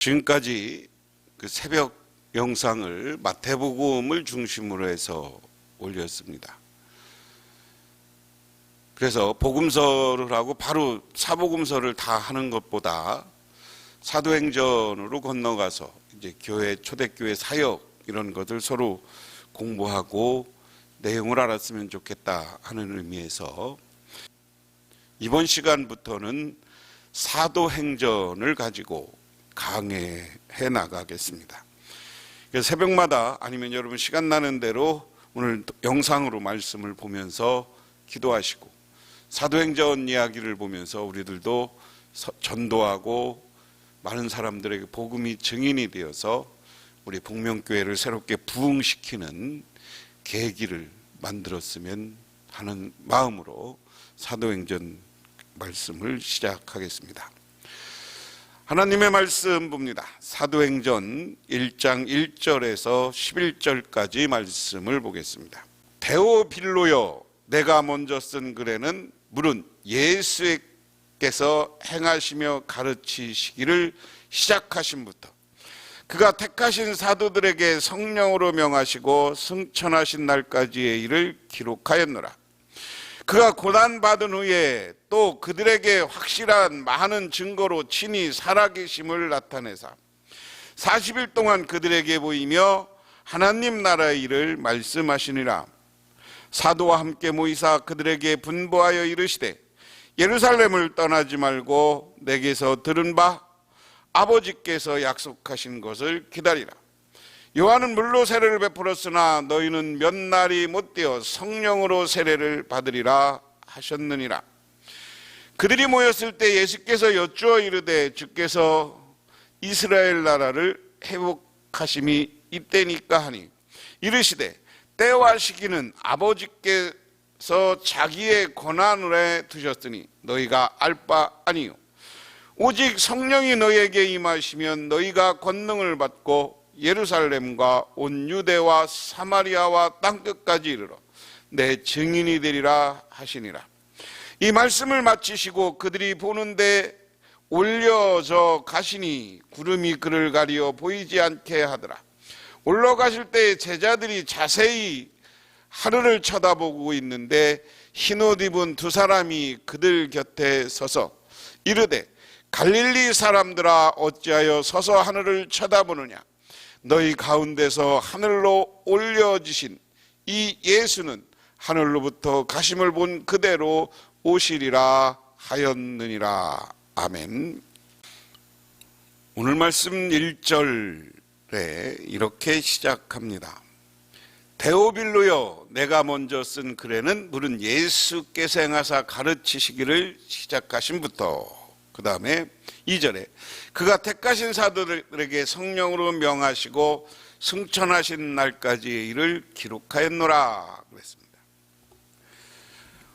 지금까지 그 새벽 영상을 마태복음을 중심으로 해서 올렸습니다. 그래서 복음서를 하고 바로 사복음서를 다 하는 것보다 사도행전으로 건너가서 이제 교회, 초대교회 사역 이런 것들 서로 공부하고 내용을 알았으면 좋겠다 하는 의미에서 이번 시간부터는 사도행전을 가지고 강해해 나가겠습니다. 그래서 새벽마다 아니면 여러분 시간 나는 대로 오늘 영상으로 말씀을 보면서 기도하시고 사도행전 이야기를 보면서 우리들도 전도하고 많은 사람들에게 복음이 증인이 되어서 우리 복명교회를 새롭게 부흥시키는 계기를 만들었으면 하는 마음으로 사도행전 말씀을 시작하겠습니다. 하나님의 말씀 봅니다. 사도행전 1장 1절에서 11절까지 말씀을 보겠습니다. 데오빌로여, 내가 먼저 쓴 글에는 물은 예수께서 행하시며 가르치시기를 시작하심부터 그가 택하신 사도들에게 성령으로 명하시고 승천하신 날까지의 일을 기록하였노라. 그가 고난받은 후에 또 그들에게 확실한 많은 증거로 친히 살아계심을 나타내사 40일 동안 그들에게 보이며 하나님 나라의 일을 말씀하시니라. 사도와 함께 모이사 그들에게 분부하여 이르시되 예루살렘을 떠나지 말고 내게서 들은 바 아버지께서 약속하신 것을 기다리라. 요한은 물로 세례를 베풀었으나 너희는 몇 날이 못되어 성령으로 세례를 받으리라 하셨느니라. 그들이 모였을 때 예수께서 여쭈어 이르되 주께서 이스라엘 나라를 회복하심이 이때니까 하니 이르시되 때와 시기는 아버지께서 자기의 권한으로 두셨으니 너희가 알 바 아니요 오직 성령이 너희에게 임하시면 너희가 권능을 받고 예루살렘과 온 유대와 사마리아와 땅끝까지 이르러 내 증인이 되리라 하시니라. 이 말씀을 마치시고 그들이 보는데 올려져 가시니 구름이 그를 가리어 보이지 않게 하더라. 올라가실 때 제자들이 자세히 하늘을 쳐다보고 있는데 흰옷 입은 두 사람이 그들 곁에 서서 이르되 갈릴리 사람들아 어찌하여 서서 하늘을 쳐다보느냐. 너희 가운데서 하늘로 올려지신 이 예수는 하늘로부터 가심을 본 그대로 오시리라 하였느니라. 아멘. 오늘 말씀 1절에 이렇게 시작합니다. 데오빌로여, 내가 먼저 쓴 글에는 물은 예수께서 행하사 가르치시기를 시작하심부터 그 다음에 2절에 그가 택하신 사도들에게 성령으로 명하시고 승천하신 날까지의 일을 기록하였노라 그랬습니다.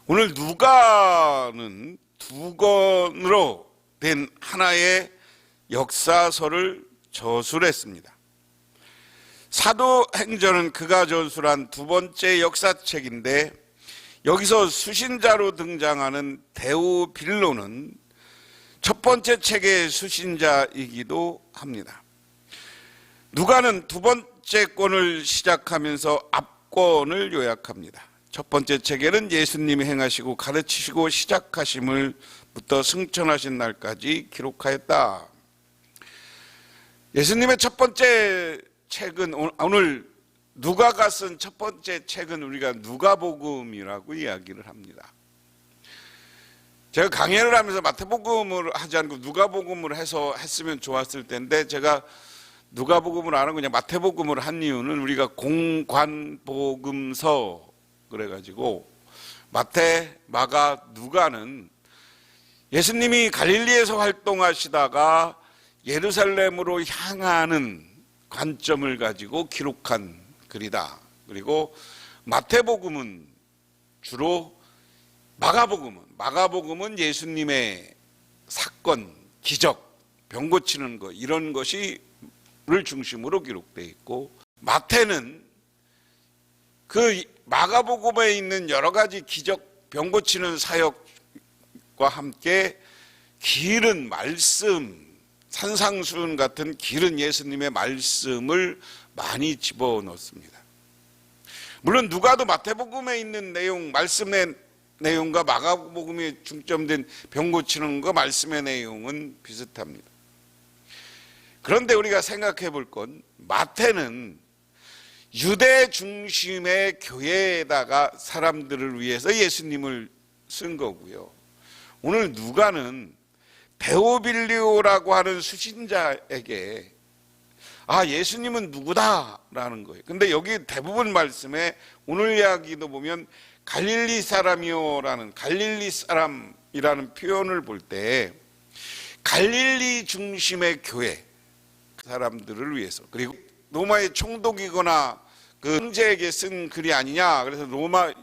오늘 누가는 두 권으로 된 하나의 역사서를 저술했습니다. 사도행전은 그가 저술한 두 번째 역사책인데 여기서 수신자로 등장하는 데오빌로는 첫 번째 책의 수신자이기도 합니다. 누가는 두 번째 권을 시작하면서 앞권을 요약합니다. 첫 번째 책에는 예수님이 행하시고 가르치시고 시작하심을부터 승천하신 날까지 기록하였다. 예수님의 첫 번째 책은 오늘 누가가 쓴 첫 번째 책은 우리가 누가복음이라고 이야기를 합니다. 제가 강해를 하면서 마태복음을 하지 않고 누가복음을 해서 했으면 좋았을 텐데 제가 누가복음을 안 하고 그냥 마태복음을 한 이유는 우리가 공관복음서 그래가지고 마태, 마가, 누가는 예수님이 갈릴리에서 활동하시다가 예루살렘으로 향하는 관점을 가지고 기록한 글이다. 그리고 마태복음은 주로 마가복음은 예수님의 사건, 기적, 병 고치는 것 이런 것이 를 중심으로 기록되어 있고 마태는 그 마가복음에 있는 여러 가지 기적, 병 고치는 사역과 함께 길은 말씀, 산상수훈 같은 길은 예수님의 말씀을 많이 집어넣습니다. 물론 누가도 마태복음에 있는 내용, 말씀의 내용과 마가복음에 중점된 병 고치는 거 말씀의 내용은 비슷합니다. 그런데 우리가 생각해 볼 건 마태는 유대 중심의 교회에다가 사람들을 위해서 예수님을 쓴 거고요. 오늘 누가는 데오빌리오라고 하는 수신자에게 예수님은 누구다라는 거예요. 근데 여기 대부분 말씀에 오늘 이야기도 보면 갈릴리 사람이요라는 갈릴리 사람이라는 표현을 볼 때 갈릴리 중심의 교회 사람들을 위해서, 그리고 로마의 총독이거나 그 황제에게 쓴 글이 아니냐, 그래서 로마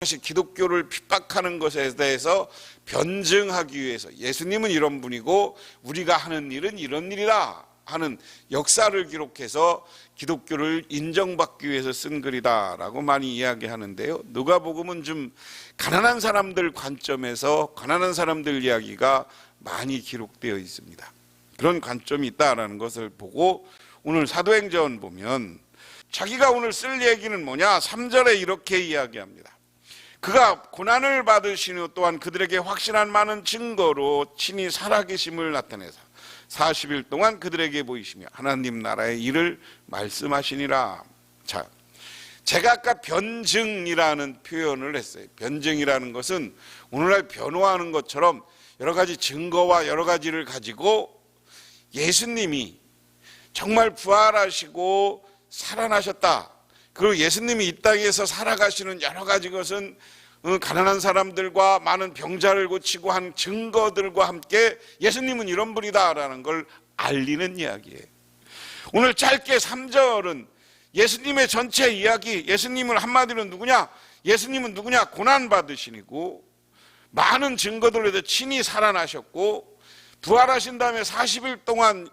기독교를 핍박하는 것에 대해서 변증하기 위해서 예수님은 이런 분이고 우리가 하는 일은 이런 일이다 하는 역사를 기록해서 기독교를 인정받기 위해서 쓴 글이다라고 많이 이야기하는데요. 누가복음은 좀 가난한 사람들 관점에서 가난한 사람들 이야기가 많이 기록되어 있습니다. 그런 관점이 있다라는 것을 보고 오늘 사도행전 보면 자기가 오늘 쓸 얘기는 뭐냐? 3절에 이렇게 이야기합니다. 그가 고난을 받으신 후 또한 그들에게 확실한 많은 증거로 친히 살아계심을 나타내서 40일 동안 그들에게 보이시며 하나님 나라의 일을 말씀하시니라. 자, 제가 아까 변증이라는 표현을 했어요. 변증이라는 것은 오늘날 변호하는 것처럼 여러 가지 증거와 여러 가지를 가지고 예수님이 정말 부활하시고 살아나셨다. 그리고 예수님이 이 땅에서 살아가시는 여러 가지 것은 가난한 사람들과 많은 병자를 고치고 한 증거들과 함께 예수님은 이런 분이다라는 걸 알리는 이야기예요. 오늘 짧게 3절은 예수님의 전체 이야기, 예수님은 한마디로 누구냐? 예수님은 누구냐? 고난받으시고 많은 증거들로 해서 친히 살아나셨고 부활하신 다음에 40일 동안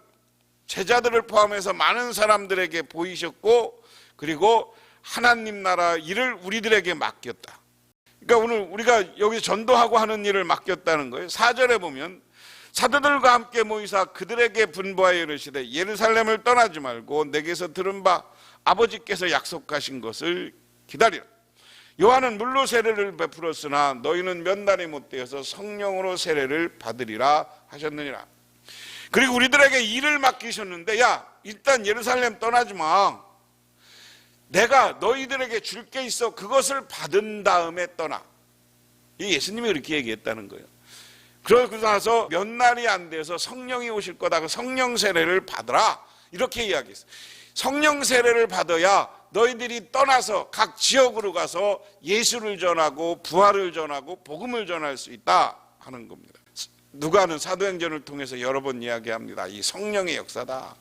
제자들을 포함해서 많은 사람들에게 보이셨고 그리고 하나님 나라 일을 우리들에게 맡겼다. 그러니까 오늘 우리가 여기 전도하고 하는 일을 맡겼다는 거예요. 4절에 보면 사도들과 함께 모이사 그들에게 분부하여 이르시되 예루살렘을 떠나지 말고 내게서 들은 바 아버지께서 약속하신 것을 기다리라. 요한은 물로 세례를 베풀었으나 너희는 몇 날이 못 되어서 성령으로 세례를 받으리라 하셨느니라. 그리고 우리들에게 일을 맡기셨는데 일단 예루살렘 떠나지 마. 내가 너희들에게 줄 게 있어. 그것을 받은 다음에 떠나. 예수님이 그렇게 얘기했다는 거예요. 그러고 나서 몇 날이 안 돼서 성령이 오실 거다. 성령 세례를 받으라. 이렇게 이야기했어요. 성령 세례를 받아야 너희들이 떠나서 각 지역으로 가서 예수를 전하고 부활을 전하고 복음을 전할 수 있다 하는 겁니다. 누가는 사도행전을 통해서 여러 번 이야기합니다. 이 성령의 역사다.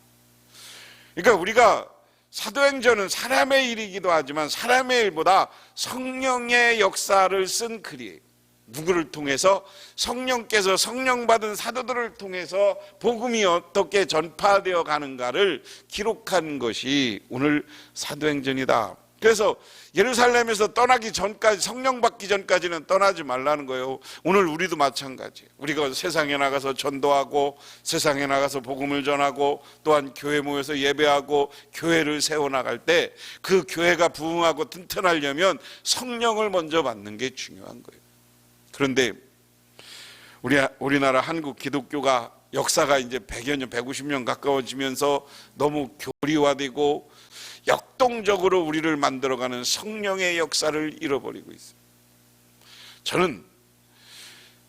그러니까 우리가 사도행전은 사람의 일이기도 하지만 사람의 일보다 성령의 역사를 쓴 글이에요. 누구를 통해서? 성령께서 성령 받은 사도들을 통해서 복음이 어떻게 전파되어 가는가를 기록한 것이 오늘 사도행전이다. 그래서 예루살렘에서 떠나기 전까지, 성령 받기 전까지는 떠나지 말라는 거예요. 오늘 우리도 마찬가지예요. 우리가 세상에 나가서 전도하고 세상에 나가서 복음을 전하고 또한 교회 모여서 예배하고 교회를 세워나갈 때 그 교회가 부흥하고 튼튼하려면 성령을 먼저 받는 게 중요한 거예요. 그런데 우리나라 한국 기독교가 역사가 이제 100여 년, 150년 가까워지면서 너무 교리화되고 역동적으로 우리를 만들어가는 성령의 역사를 잃어버리고 있어요. 저는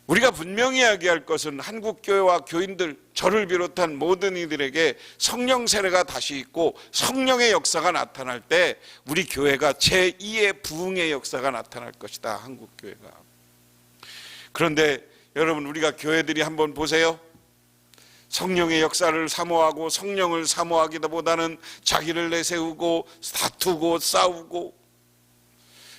우리가 분명히 이야기할 것은 한국교회와 교인들, 저를 비롯한 모든 이들에게 성령 세례가 다시 있고 성령의 역사가 나타날 때 우리 교회가 제2의 부흥의 역사가 나타날 것이다. 한국교회가. 그런데 여러분, 우리가 교회들이 한번 보세요. 성령의 역사를 사모하고 성령을 사모하기보다는 자기를 내세우고 다투고 싸우고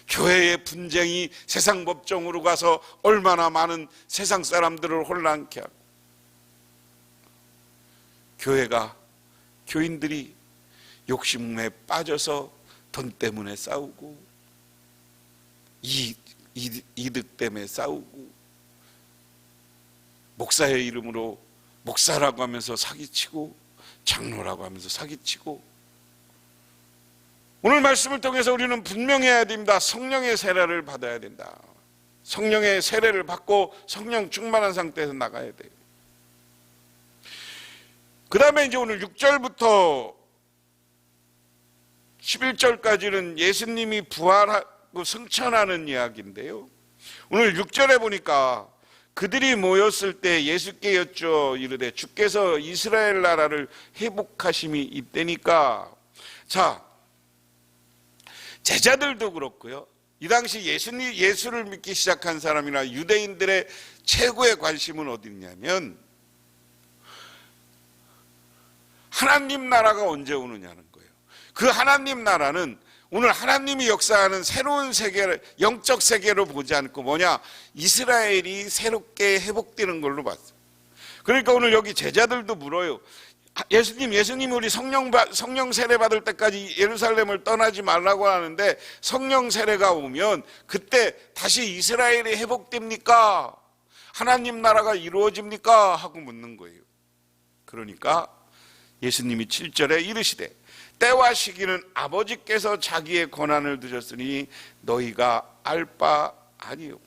교회의 분쟁이 세상 법정으로 가서 얼마나 많은 세상 사람들을 혼란케 하고 교회가, 교인들이 욕심에 빠져서 돈 때문에 싸우고 이득 때문에 싸우고 목사의 이름으로 목사라고 하면서 사기치고 장로라고 하면서 사기치고. 오늘 말씀을 통해서 우리는 분명해야 됩니다. 성령의 세례를 받아야 된다. 성령의 세례를 받고 성령 충만한 상태에서 나가야 돼요. 그 다음에 이제 오늘 6절부터 11절까지는 예수님이 부활하고 승천하는 이야기인데요. 오늘 6절에 보니까 그들이 모였을 때 예수께 여쭈어 이르되 주께서 이스라엘 나라를 회복하심이 이때니까. 자, 제자들도 그렇고요. 이 당시 예수를 믿기 시작한 사람이나 유대인들의 최고의 관심은 어디 있냐면 하나님 나라가 언제 오느냐는 거예요. 그 하나님 나라는 오늘 하나님이 역사하는 새로운 세계를, 영적 세계로 보지 않고 뭐냐? 이스라엘이 새롭게 회복되는 걸로 봤어요. 그러니까 오늘 여기 제자들도 물어요. 예수님 우리 성령 세례 받을 때까지 예루살렘을 떠나지 말라고 하는데 성령 세례가 오면 그때 다시 이스라엘이 회복됩니까? 하나님 나라가 이루어집니까? 하고 묻는 거예요. 그러니까 예수님이 7절에 이르시되 때와 시기는 아버지께서 자기의 권한을 두셨으니 너희가 알 바 아니요.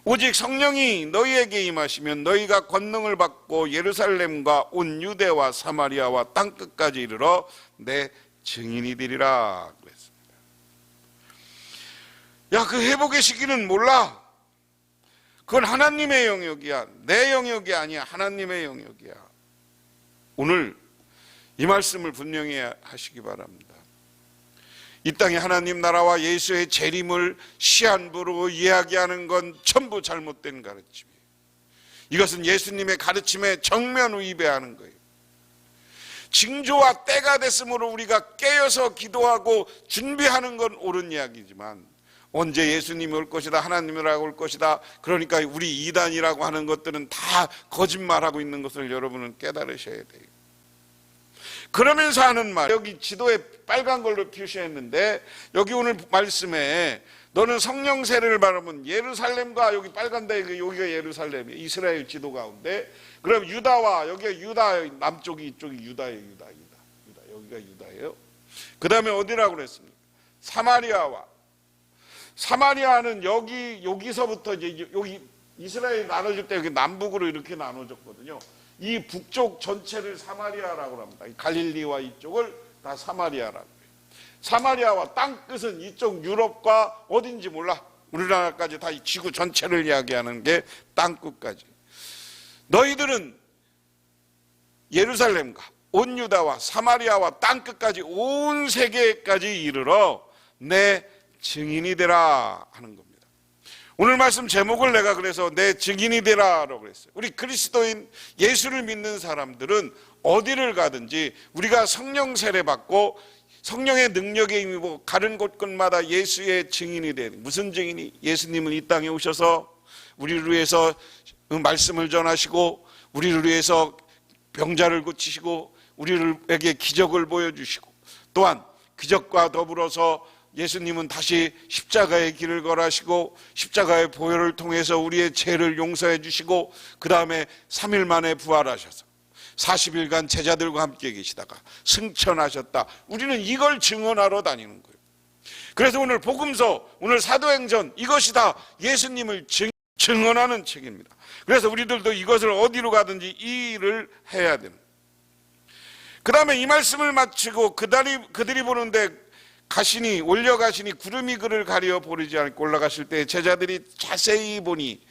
오직 성령이 너희에게 임하시면 너희가 권능을 받고 예루살렘과 온 유대와 사마리아와 땅끝까지 이르러 내 증인이 되리라 그랬습니다. 야, 그 회복의 시기는 몰라. 그건 하나님의 영역이야. 내 영역이 아니야. 하나님의 영역이야. 오늘 이 말씀을 분명히 하시기 바랍니다. 이 땅에 하나님 나라와 예수의 재림을 시한부로 이야기하는 건 전부 잘못된 가르침이에요. 이것은 예수님의 가르침에 정면 위배하는 거예요. 징조와 때가 됐으므로 우리가 깨어서 기도하고 준비하는 건 옳은 이야기지만 언제 예수님이 올 것이다, 하나님이라고 올 것이다, 그러니까 우리 이단이라고 하는 것들은 다 거짓말하고 있는 것을 여러분은 깨달으셔야 돼요. 그러면서 하는 말, 여기 지도에 빨간 걸로 표시했는데 여기 오늘 말씀에 너는 성령 세례를 받으면 예루살렘과, 여기 빨간데 여기가 예루살렘이에요. 이스라엘 지도 가운데. 그럼 유다와, 여기가 유다, 남쪽이 이쪽이 유다예요. 유다. 여기가 유다예요. 그 다음에 어디라고 그랬습니까? 사마리아는 여기서부터 이제 여기 이스라엘 나눠질 때 여기 남북으로 이렇게 나눠졌거든요. 이 북쪽 전체를 사마리아라고 합니다. 갈릴리와 이쪽을 다 사마리아라고 해요. 사마리아와 땅끝은 이쪽 유럽과 어딘지 몰라. 우리나라까지 다 이 지구 전체를 이야기하는 게 땅끝까지. 너희들은 예루살렘과 온 유다와 사마리아와 땅끝까지 온 세계까지 이르러 내 증인이 되라 하는 겁니다. 오늘 말씀 제목을 내가 그래서 내 증인이 되라라고 그랬어요. 우리 그리스도인 예수를 믿는 사람들은 어디를 가든지 우리가 성령 세례 받고 성령의 능력에 임하고 가는 곳곳마다 예수의 증인이 되는. 무슨 증인이? 예수님은 이 땅에 오셔서 우리를 위해서 말씀을 전하시고 우리를 위해서 병자를 고치시고 우리에게 기적을 보여주시고 또한 기적과 더불어서 예수님은 다시 십자가의 길을 걸으시고 십자가의 보혈을 통해서 우리의 죄를 용서해 주시고 그 다음에 3일 만에 부활하셔서 40일간 제자들과 함께 계시다가 승천하셨다. 우리는 이걸 증언하러 다니는 거예요. 그래서 오늘 복음서, 오늘 사도행전, 이것이 다 예수님을 증언하는 책입니다. 그래서 우리들도 이것을 어디로 가든지 이 일을 해야 되는. 그 다음에 이 말씀을 마치고 그들이 보는데 올려가시니 구름이 그를 가려 보이지 않고 올라가실 때 제자들이 자세히 보니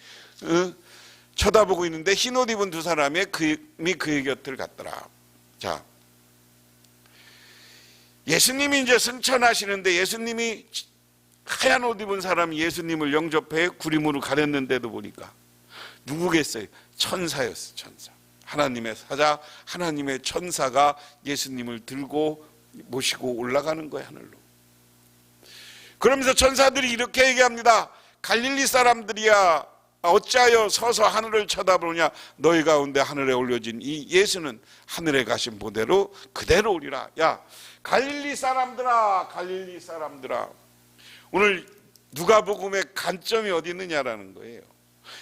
쳐다보고 있는데 흰옷 입은 두 사람이 그의 곁을 갔더라. 자, 예수님이 이제 승천하시는데 예수님이 하얀 옷 입은 사람이 예수님을 영접해 구름으로 가렸는데도 보니까 누구겠어요? 천사였어요. 천사. 하나님의 사자, 하나님의 천사가 예수님을 들고 모시고 올라가는 거예요, 하늘로. 그러면서 천사들이 이렇게 얘기합니다. 갈릴리 사람들이야 어찌하여 서서 하늘을 쳐다보느냐. 너희 가운데 하늘에 올려진 이 예수는 하늘에 가신 보대로 그대로 오리라. 야, 갈릴리 사람들아, 갈릴리 사람들아. 오늘 누가복음의 관점이 어디 있느냐라는 거예요.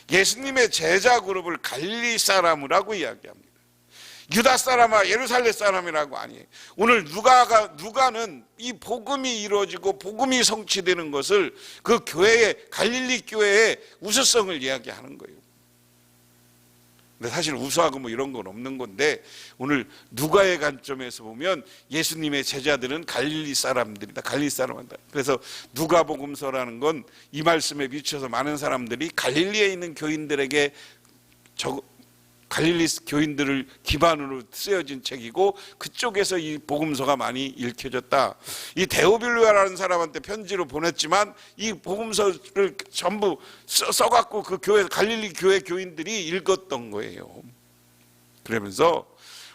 예수님의 제자 그룹을 갈릴리 사람이라고 이야기합니다. 유다 사람아 예루살렘 사람이라고 아니에요. 오늘 누가는 이 복음이 이루어지고 복음이 성취되는 것을 그 교회의 갈릴리 교회의 우수성을 이야기하는 거예요. 근데 사실 우수하고 뭐 이런 건 없는 건데 오늘 누가의 관점에서 보면 예수님의 제자들은 갈릴리 사람들이다. 갈릴리 사람이다. 그래서 누가복음서라는 건 이 말씀에 비춰서 많은 사람들이 갈릴리에 있는 교인들에게 갈릴리 교인들을 기반으로 쓰여진 책이고 그쪽에서 이 복음서가 많이 읽혀졌다. 이 데오빌루라는 사람한테 편지로 보냈지만 이 복음서를 전부 써갖고 그 교회 갈릴리 교회 교인들이 읽었던 거예요. 그러면서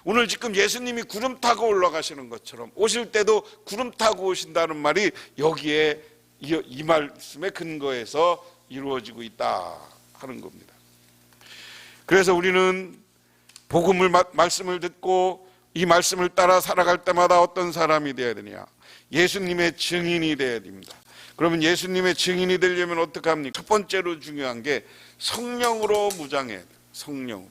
오늘 지금 예수님이 구름 타고 올라가시는 것처럼 오실 때도 구름 타고 오신다는 말이 여기에 이 말씀의 근거에서 이루어지고 있다 하는 겁니다. 그래서 우리는 복음을 말씀을 듣고 이 말씀을 따라 살아갈 때마다 어떤 사람이 되어야 되냐? 예수님의 증인이 되어야 됩니다. 그러면 예수님의 증인이 되려면 어떻게 합니까? 첫 번째로 중요한 게 성령으로 무장해야 돼요.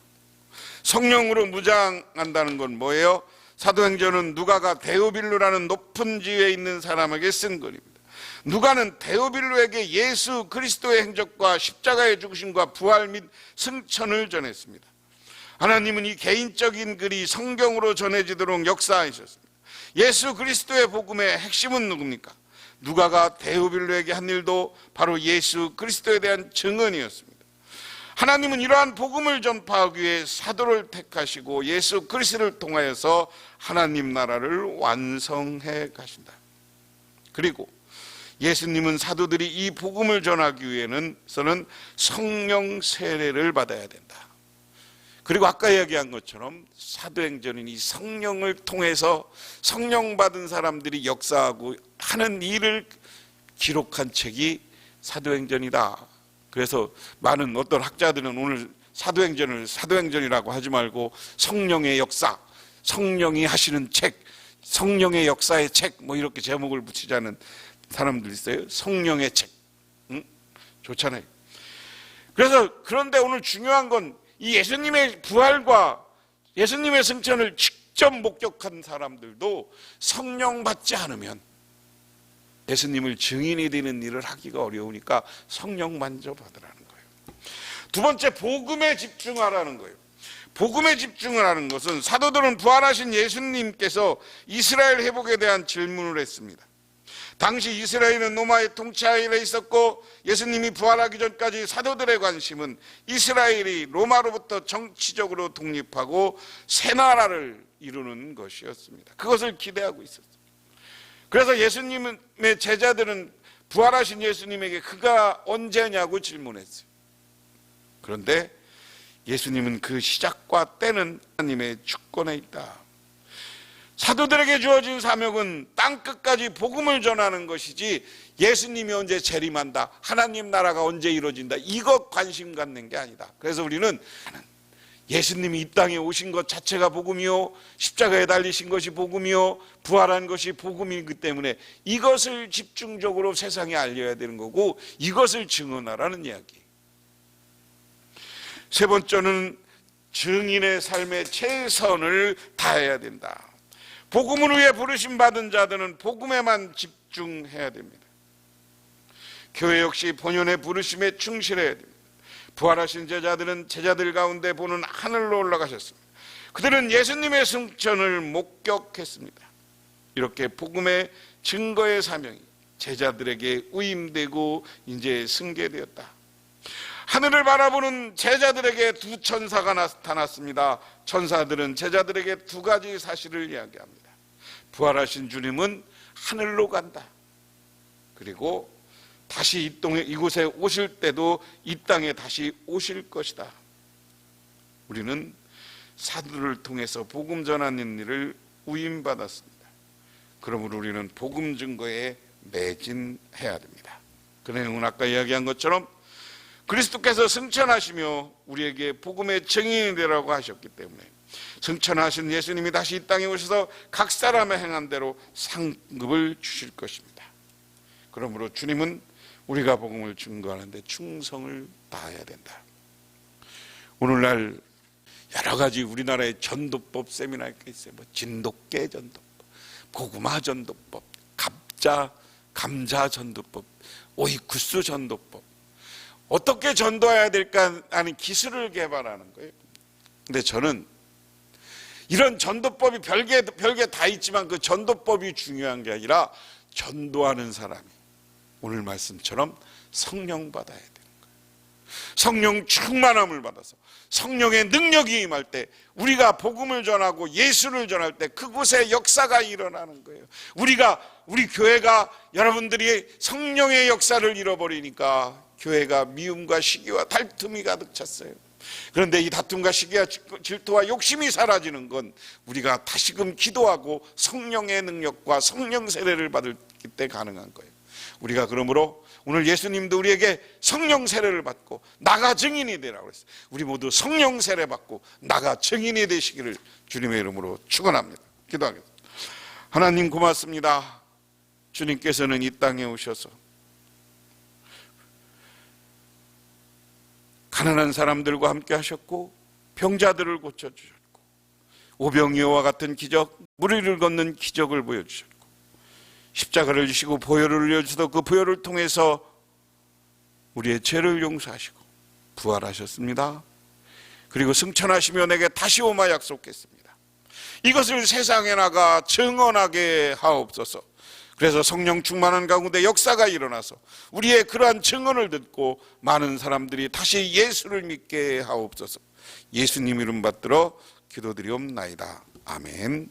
성령으로 무장한다는 건 뭐예요? 사도행전은 누가가 데오빌루라는 높은 지위에 있는 사람에게 쓴 글입니다. 누가는 데오빌루에게 예수 그리스도의 행적과 십자가의 죽으심과 부활 및 승천을 전했습니다. 하나님은 이 개인적인 글이 성경으로 전해지도록 역사하셨습니다. 예수 그리스도의 복음의 핵심은 누굽니까? 누가가 데오빌루에게 한 일도 바로 예수 그리스도에 대한 증언이었습니다. 하나님은 이러한 복음을 전파하기 위해 사도를 택하시고 예수 그리스도를 통하여서 하나님 나라를 완성해 가신다. 그리고 예수님은 사도들이 이 복음을 전하기 위해서는 성령 세례를 받아야 된다. 그리고 아까 이야기한 것처럼 사도행전은 이 성령을 통해서 성령 받은 사람들이 역사하고 하는 일을 기록한 책이 사도행전이다. 그래서 많은 어떤 학자들은 오늘 사도행전을 사도행전이라고 하지 말고 성령의 역사, 성령이 하시는 책, 성령의 역사의 책 뭐 이렇게 제목을 붙이자는 사람들 있어요. 성령의 책. 좋잖아요. 그래서 그런데 오늘 중요한 건 이 예수님의 부활과 예수님의 승천을 직접 목격한 사람들도 성령 받지 않으면 예수님을 증인이 되는 일을 하기가 어려우니까 성령 먼저 받으라는 거예요. 두 번째, 복음에 집중하라는 거예요. 복음에 집중을 하는 것은 사도들은 부활하신 예수님께서 이스라엘 회복에 대한 질문을 했습니다. 당시 이스라엘은 로마의 통치 하에 있었고 예수님이 부활하기 전까지 사도들의 관심은 이스라엘이 로마로부터 정치적으로 독립하고 새 나라를 이루는 것이었습니다. 그것을 기대하고 있었어요. 그래서 예수님의 제자들은 부활하신 예수님에게 그가 언제냐고 질문했어요. 그런데 예수님은 그 시작과 때는 하나님의 주권에 있다. 사도들에게 주어진 사명은 땅끝까지 복음을 전하는 것이지 예수님이 언제 재림한다, 하나님 나라가 언제 이루어진다, 이것 관심 갖는 게 아니다. 그래서 우리는 예수님이 이 땅에 오신 것 자체가 복음이요, 십자가에 달리신 것이 복음이요, 부활한 것이 복음이기 때문에 이것을 집중적으로 세상에 알려야 되는 거고 이것을 증언하라는 이야기. 세 번째는 증인의 삶의 최선을 다해야 된다. 복음을 위해 부르심 받은 자들은 복음에만 집중해야 됩니다. 교회 역시 본연의 부르심에 충실해야 됩니다. 부활하신 제자들은 제자들 가운데 보는 하늘로 올라가셨습니다. 그들은 예수님의 승천을 목격했습니다. 이렇게 복음의 증거의 사명이 제자들에게 위임되고 이제 승계되었다. 하늘을 바라보는 제자들에게 두 천사가 나타났습니다. 천사들은 제자들에게 두 가지 사실을 이야기합니다. 부활하신 주님은 하늘로 간다. 그리고 다시 이곳에 오실 때도 이 땅에 다시 오실 것이다. 우리는 사도를 통해서 복음 전하는 일을 위임받았습니다. 그러므로 우리는 복음 증거에 매진해야 됩니다. 그 내용은 아까 이야기한 것처럼 그리스도께서 승천하시며 우리에게 복음의 증인이 되라고 하셨기 때문에 승천하신 예수님이 다시 이 땅에 오셔서 각 사람의 행한 대로 상급을 주실 것입니다. 그러므로 주님은 우리가 복음을 증거하는데 충성을 다해야 된다. 오늘날 여러 가지 우리나라의 전도법 세미나가 있어요. 뭐 진돗개 전도법, 고구마 전도법, 감자 전도법, 오이쿠스 전도법. 어떻게 전도해야 될까 하는 기술을 개발하는 거예요. 근데 저는 이런 전도법이 별게 다 있지만 그 전도법이 중요한 게 아니라 전도하는 사람이 오늘 말씀처럼 성령 받아야 되는 거예요. 성령 충만함을 받아서 성령의 능력이 임할 때 우리가 복음을 전하고 예수를 전할 때 그곳에 역사가 일어나는 거예요. 우리 교회가 여러분들이 성령의 역사를 잃어버리니까 교회가 미움과 시기와 다툼이 가득 찼어요. 그런데 이 다툼과 시기와 질투와 욕심이 사라지는 건 우리가 다시금 기도하고 성령의 능력과 성령 세례를 받을 때 가능한 거예요. 우리가 그러므로 오늘 예수님도 우리에게 성령 세례를 받고 나가 증인이 되라고 했어요. 우리 모두 성령 세례 받고 나가 증인이 되시기를 주님의 이름으로 축원합니다. 기도하겠습니다. 하나님 고맙습니다. 주님께서는 이 땅에 오셔서 가난한 사람들과 함께 하셨고 병자들을 고쳐주셨고 오병이어와 같은 기적, 무리를 걷는 기적을 보여주셨고 십자가를 지시고 보혈을 흘려주셔서 그 보혈을 통해서 우리의 죄를 용서하시고 부활하셨습니다. 그리고 승천하시며 내게 다시 오마 약속했습니다. 이것을 세상에 나가 증언하게 하옵소서. 그래서 성령 충만한 가운데 역사가 일어나서 우리의 그러한 증언을 듣고 많은 사람들이 다시 예수를 믿게 하옵소서. 예수님 이름 받들어 기도드리옵나이다. 아멘.